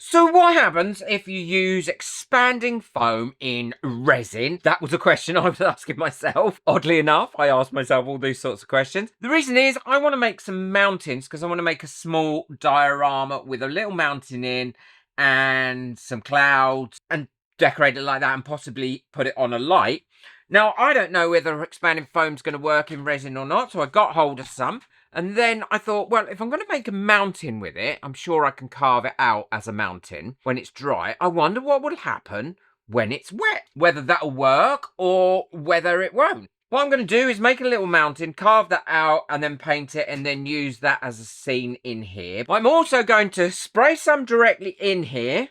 So what happens if you use expanding foam in resin? That was a question I was asking myself. Oddly enough, I asked myself all these sorts of questions. The reason is I want to make some mountains because I want to make a small diorama with a little mountain in and some clouds and decorate it like that and possibly put it on a light. Now, I don't know whether expanding foam's going to work in resin or not, so I got hold of some. And then I thought, well, if I'm going to make a mountain with it, I'm sure I can carve it out as a mountain when it's dry. I wonder what will happen when it's wet, whether that'll work or whether it won't. What I'm going to do is make a little mountain, carve that out, and then paint it, and then use that as a scene in here. I'm also going to spray some directly in here,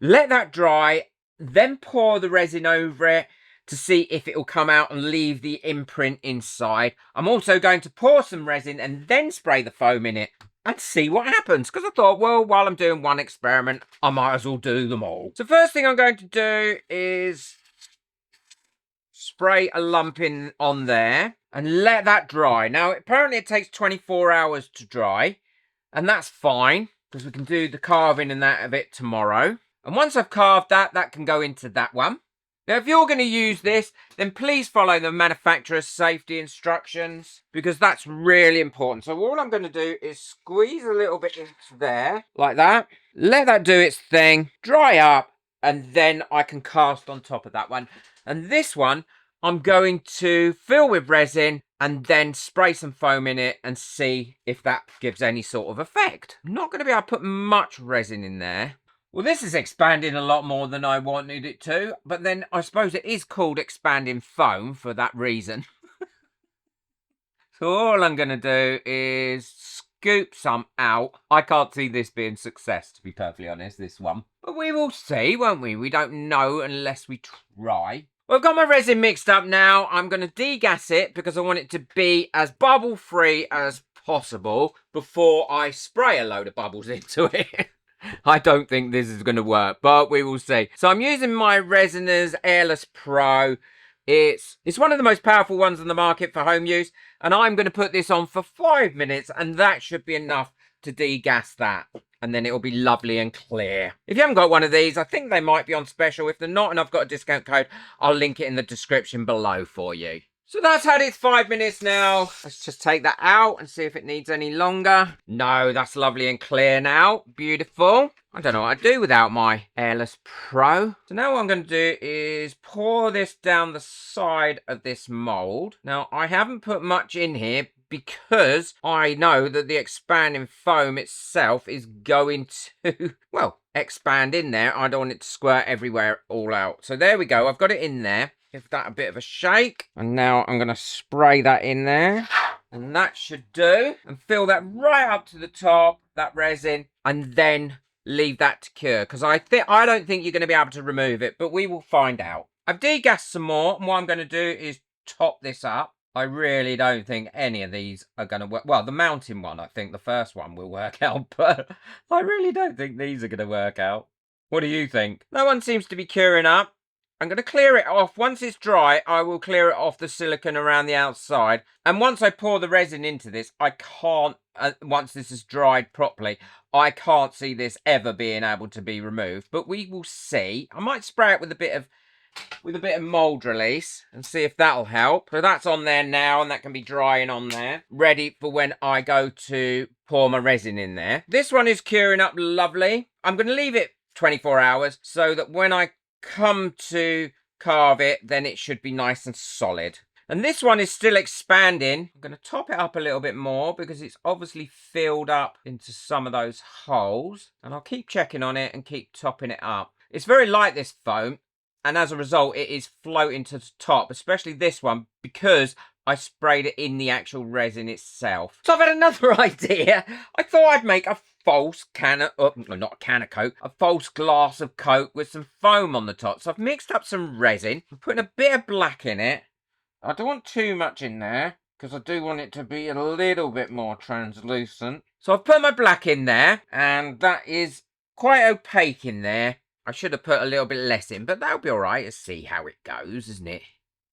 let that dry, then pour the resin over it, to see if it will come out and leave the imprint inside. I'm also going to pour some resin and then spray the foam in it and see what happens. Because I thought, well, while I'm doing one experiment, I might as well do them all. So first thing I'm going to do is spray a lump in on there and let that dry. Now, apparently it takes 24 hours to dry. And that's fine, because we can do the carving and that of it tomorrow. And once I've carved that, that can go into that one. Now, if you're going to use this, then please follow the manufacturer's safety instructions, because that's really important. So all I'm going to do is squeeze a little bit into there, like that. Let that do its thing, dry up, and then I can cast on top of that one. And this one, I'm going to fill with resin and then spray some foam in it and see if that gives any sort of effect. I'm not going to be able to put much resin in there. Well, this is expanding a lot more than I wanted it to, but then I suppose it is called expanding foam for that reason. So all I'm going to do is scoop some out. I can't see this being a success, to be perfectly honest, this one. But we will see, won't we? We don't know unless we try. Well, I've got my resin mixed up now. I'm going to degas it because I want it to be as bubble-free as possible before I spray a load of bubbles into it. I don't think this is going to work, but we will see. So I'm using my Resiners Airless Pro. It's one of the most powerful ones on the market for home use. And I'm going to put this on for 5 minutes, and that should be enough to degas that. And then it'll be lovely and clear. If you haven't got one of these, I think they might be on special. If they're not and I've got a discount code, I'll link it in the description below for you. So that's had its 5 minutes now. Let's just take that out and see if it needs any longer. No, that's lovely and clear now. Beautiful. I don't know what I'd do without my Airless Pro. So now what I'm going to do is pour this down the side of this mould. Now, I haven't put much in here because I know that the expanding foam itself is going to, well, expand in there. I don't want it to squirt everywhere all out. So there we go. I've got it in there. Give that a bit of a shake. And now I'm going to spray that in there. And that should do. And fill that right up to the top, that resin. And then leave that to cure. Because I don't think you're going to be able to remove it. But we will find out. I've degassed some more. And what I'm going to do is top this up. I really don't think any of these are going to work. Well, the mountain one, I think the first one will work out. But I really don't think these are going to work out. What do you think? No one seems to be curing up. I'm going to clear it off. Once it's dry, I will clear it off the silicone around the outside. And once I pour the resin into this, I can't, once this is dried properly, I can't see this ever being able to be removed. But we will see. I might spray it with a bit of mould release and see if that'll help. So that's on there now, and that can be drying on there. Ready for when I go to pour my resin in there. This one is curing up lovely. I'm going to leave it 24 hours so that when I come to carve it, then it should be nice and solid. And this one is still expanding. I'm going to top it up a little bit more because it's obviously filled up into some of those holes. And I'll keep checking on it and keep topping it up. It's very light, this foam, and as a result it is floating to the top, especially this one, because I sprayed it in the actual resin itself. So I've had another idea. I thought I'd make a false can of, not a can of Coke, a false glass of Coke with some foam on the top. So I've mixed up some resin. I'm putting a bit of black in it. I don't want too much in there because I do want it to be a little bit more translucent. So I've put my black in there, and that is quite opaque in there. I should have put a little bit less in, but that'll be all right. Let's see how it goes, isn't it?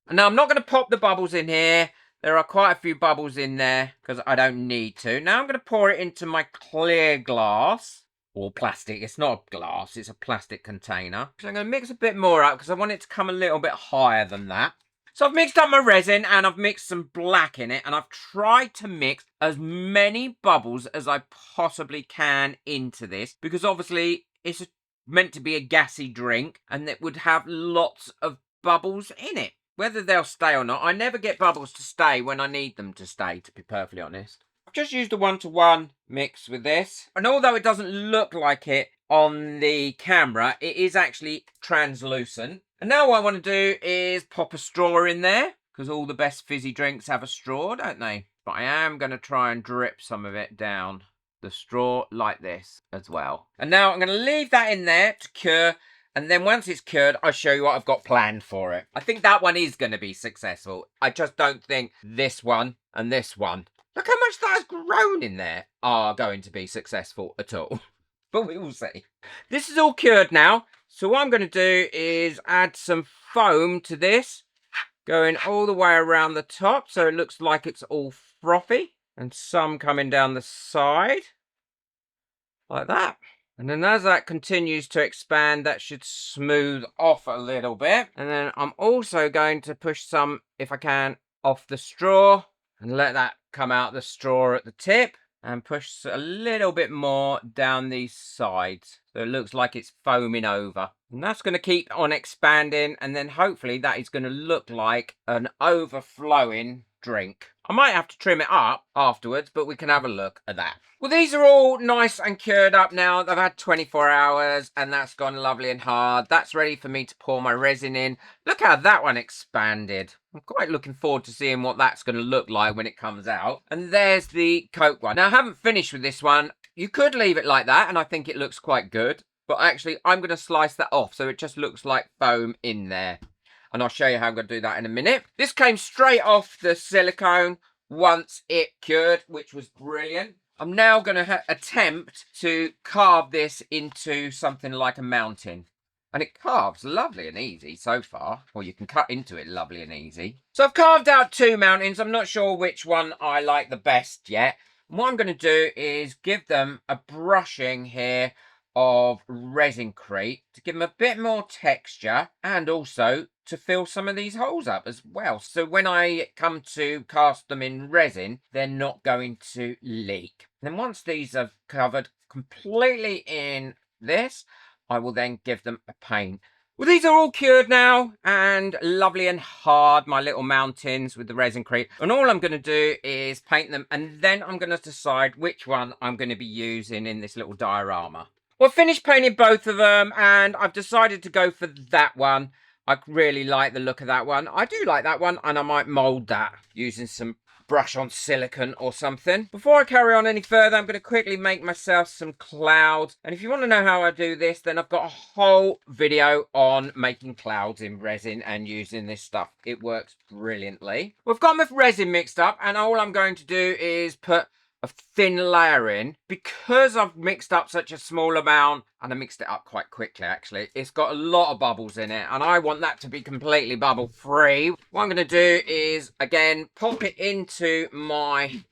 And now I'm not going to pop the bubbles in here. There are quite a few bubbles in there because I don't need to. Now I'm going to pour it into my clear glass. or plastic. It's not glass, it's a plastic container. So I'm going to mix a bit more up because I want it to come a little bit higher than that. So I've mixed up my resin and I've mixed some black in it, and I've tried to mix as many bubbles as I possibly can into this, because obviously it's meant to be a gassy drink and it would have lots of bubbles in it. Whether they'll stay or not, I never get bubbles to stay when I need them to stay, to be perfectly honest. I've just used a 1-to-1 mix with this, and although it doesn't look like it on the camera, it is actually translucent. And now what I want to do is pop a straw in there, because all the best fizzy drinks have a straw, don't they? But I am going to try and drip some of it down the straw like this as well. And now I'm going to leave that in there to cure. And then once it's cured, I'll show you what I've got planned for it. I think that one is going to be successful. I just don't think this one and this one, look how much that has grown in there, are going to be successful at all. But we will see. This is all cured now. So what I'm going to do is add some foam to this, going all the way around the top so it looks like it's all frothy, and some coming down the side like that. And then as that continues to expand, that should smooth off a little bit. And then I'm also going to push some, if I can, off the straw and let that come out the straw at the tip, and push a little bit more down these sides so it looks like it's foaming over. And that's going to keep on expanding, and then hopefully that is going to look like an overflowing drink. I might have to trim it up afterwards, but we can have a look at that. Well, these are all nice and cured up now. They've had 24 hours and that's gone lovely and hard. That's ready for me to pour my resin in. Look how that one expanded. I'm quite looking forward to seeing what that's going to look like when it comes out. And there's the Coke one. Now, I haven't finished with this one. You could leave it like that and I think it looks quite good. But actually, I'm going to slice that off so it just looks like foam in there. And I'll show you how I'm going to do that in a minute. This came straight off the silicone once it cured, which was brilliant. I'm now going to attempt to carve this into something like a mountain. And it carves lovely and easy so far. Or you can cut into it lovely and easy. So I've carved out 2 mountains. I'm not sure which one I like the best yet. And what I'm going to do is give them a brushing here of Resincrete to give them a bit more texture, and also to fill some of these holes up as well. So when I come to cast them in resin, they're not going to leak. And then once these are covered completely in this, I will then give them a paint. Well, these are all cured now and lovely and hard, my little mountains with the Resincrete. And all I'm going to do is paint them, and then I'm going to decide which one I'm going to be using in this little diorama. Well, I finished painting both of them and I've decided to go for that one. I really like the look of that one. I do like that one, and I might mould that using some brush on silicone or something. Before I carry on any further, I'm going to quickly make myself some clouds. And if you want to know how I do this, then I've got a whole video on making clouds in resin and using this stuff. It works brilliantly. We've got my resin mixed up, and all I'm going to do is put a thin layer in. Because I've mixed up such a small amount, and I mixed it up quite quickly actually, it's got a lot of bubbles in it and I want that to be completely bubble free. What I'm going to do is again pop it into my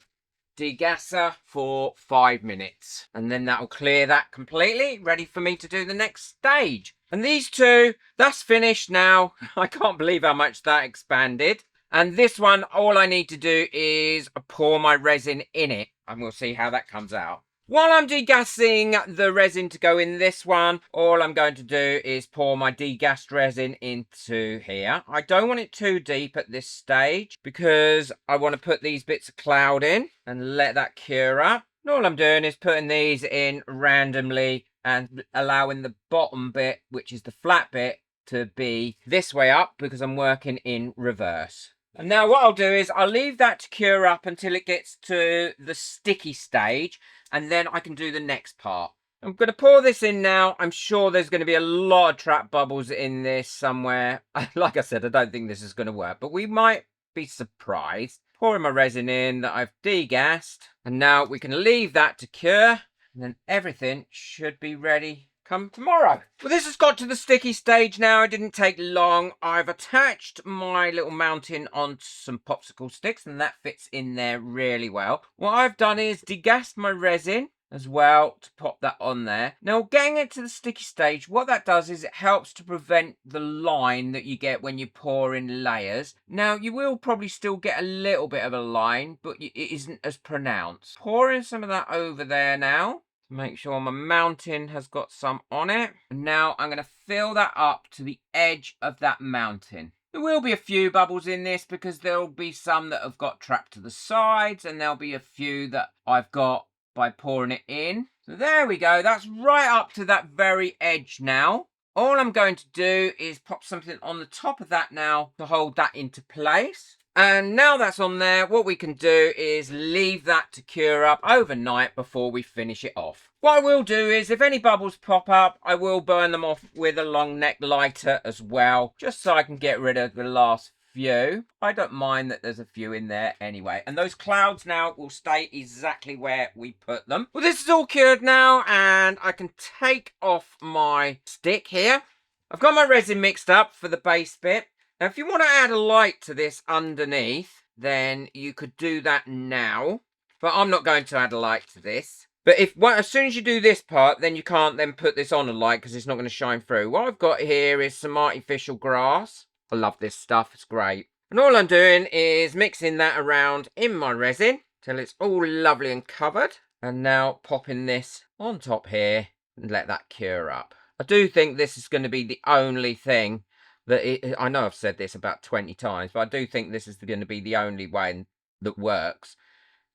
degasser for 5 minutes, and then that will clear that completely, ready for me to do the next stage. And these two, that's finished now. I can't believe how much that expanded. And this one, all I need to do is pour my resin in it, and we'll see how that comes out. While I'm degassing the resin to go in this one, all I'm going to do is pour my degassed resin into here. I don't want it too deep at this stage because I want to put these bits of cloud in and let that cure up. And all I'm doing is putting these in randomly and allowing the bottom bit, which is the flat bit, to be this way up because I'm working in reverse. And now what I'll do is I'll leave that to cure up until it gets to the sticky stage, and then I can do the next part. I'm going to pour this in now. I'm sure there's going to be a lot of trap bubbles in this somewhere. Like I said, I don't think this is going to work, but we might be surprised. Pouring my resin in that I've degassed, and now we can leave that to cure, and then everything should be ready come tomorrow. Well, this has got to the sticky stage now. It didn't take long. I've attached my little mountain onto some popsicle sticks, and that fits in there really well. What I've done is degassed my resin, as well to pop that on there. Now, getting it to the sticky stage, what that does is it helps to prevent the line that you get when you pour in layers. Now, you will probably still get a little bit of a line, but it isn't as pronounced. Pouring some of that over there now. Make sure my mountain has got some on it. And now I'm going to fill that up to the edge of that mountain. There will be a few bubbles in this because there'll be some that have got trapped to the sides, and there'll be a few that I've got by pouring it in. So there we go. That's right up to that very edge now. All I'm going to do is pop something on the top of that now to hold that into place. And now that's on there, what we can do is leave that to cure up overnight before we finish it off. What I will do is, if any bubbles pop up, I will burn them off with a long neck lighter as well, just so I can get rid of the last few. I don't mind that there's a few in there anyway. And those clouds now will stay exactly where we put them. Well, this is all cured now, and I can take off my stick here. I've got my resin mixed up for the base bit. Now, if you want to add a light to this underneath, then you could do that now. But I'm not going to add a light to this. But as soon as you do this part, then you can't then put this on a light because it's not going to shine through. What I've got here is some artificial grass. I love this stuff. It's great. And all I'm doing is mixing that around in my resin till it's all lovely and covered. And now popping this on top here and let that cure up. I do think this is going to be the only thing I know I've said this about 20 times, but I do think this is going to be the only way that works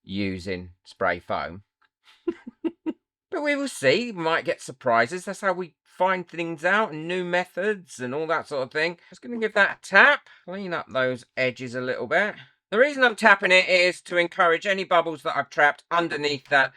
using spray foam. But we will see. We might get surprises. That's how we find things out and new methods and all that sort of thing. Just going to give that a tap. Clean up those edges a little bit. The reason I'm tapping it is to encourage any bubbles that I've trapped underneath that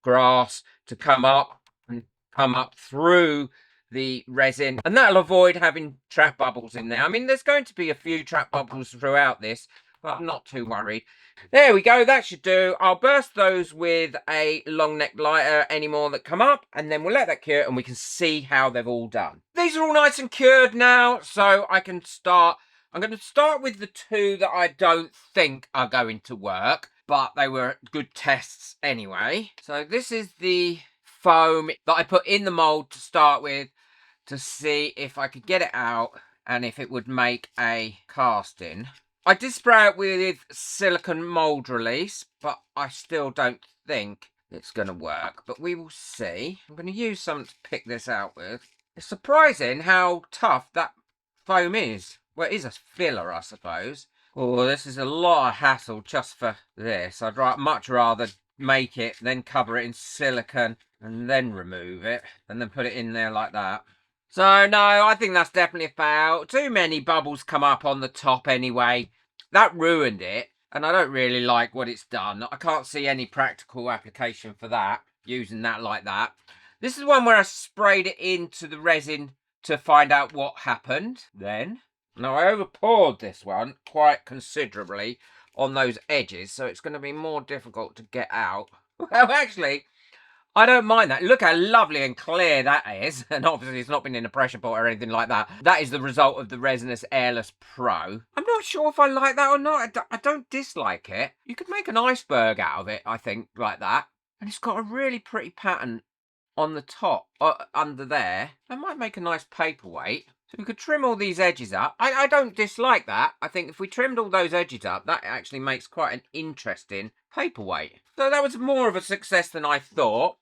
grass to come up and come up through the resin, and that'll avoid having trap bubbles in there. I mean, there's going to be a few trap bubbles throughout this, but I'm not too worried. There we go, that should do. I'll burst those with a long neck lighter, any more that come up, and then we'll let that cure and we can see how they've all done. These are all nice and cured now, so I can start. I'm going to start with the two that I don't think are going to work, but they were good tests anyway. So this is the foam that I put in the mold to start with, to see if I could get it out and if it would make a casting. I did spray it with silicone mold release, but I still don't think it's going to work. But we will see. I'm going to use something to pick this out with. It's surprising how tough that foam is. Well, it is a filler, I suppose. Oh, this is a lot of hassle just for this. I'd much rather make it, then cover it in silicone, and then remove it, and then put it in there like that. So, no, I think that's definitely a fail. Too many bubbles come up on the top anyway. That ruined it, and I don't really like what it's done. I can't see any practical application for that, using that like that. This is one where I sprayed it into the resin to find out what happened then. Now, I overpoured this one quite considerably on those edges, so it's going to be more difficult to get out. Well, actually, I don't mind that. Look how lovely and clear that is. And obviously it's not been in a pressure pot or anything like that. That is the result of the Resinous Airless Pro. I'm not sure if I like that or not. I don't dislike it. You could make an iceberg out of it, I think, like that. And it's got a really pretty pattern on the top, under there. That might make a nice paperweight. So we could trim all these edges up. I don't dislike that. I think if we trimmed all those edges up, that actually makes quite an interesting paperweight. So that was more of a success than I thought.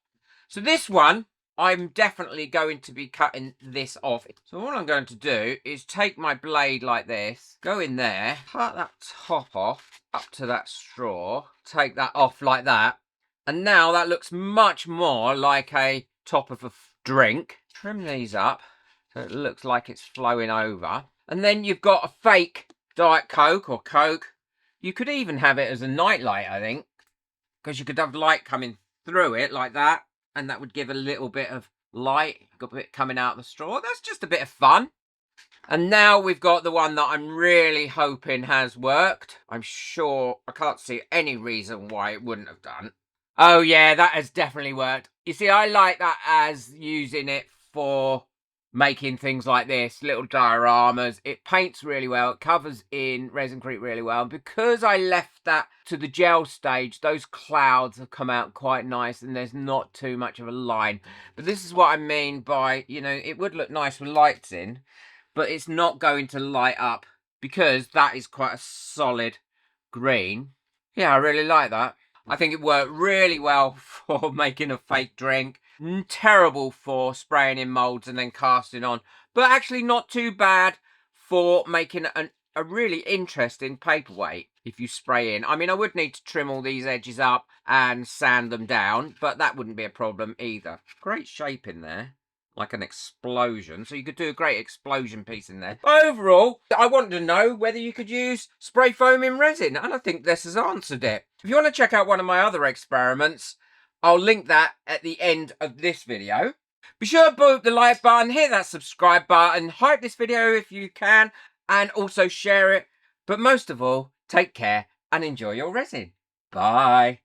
So this one, I'm definitely going to be cutting this off. So all I'm going to do is take my blade like this, go in there, cut that top off up to that straw, take that off like that. And now that looks much more like a top of a drink. Trim these up so it looks like it's flowing over. And then you've got a fake Diet Coke or Coke. You could even have it as a nightlight, I think, because you could have light coming through it like that. And that would give a little bit of light, got a bit coming out of the straw. That's just a bit of fun. And now we've got the one that I'm really hoping has worked. I'm sure, I can't see any reason why it wouldn't have done. Oh yeah, that has definitely worked. You see, I like that as using it for making things like this, little dioramas. It paints really well. It covers in Resincrete really well. And because I left that to the gel stage, those clouds have come out quite nice and there's not too much of a line. But this is what I mean by, you know, it would look nice with lights in, but it's not going to light up because that is quite a solid green. Yeah, I really like that. I think it worked really well for making a fake drink. Terrible for spraying in molds and then casting on, but actually not too bad for making a really interesting paperweight if you spray in. I mean, I would need to trim all these edges up and sand them down, but that wouldn't be a problem either. Great shape in there. Like an explosion, so you could do a great explosion piece in there. Overall, I wanted to know whether you could use spray foam in resin, and I think this has answered it. If you want to check out one of my other experiments, I'll link that at the end of this video. Be sure to boot the like button, hit that subscribe button, hype this video if you can, and also share it. But most of all, take care and enjoy your resin. Bye.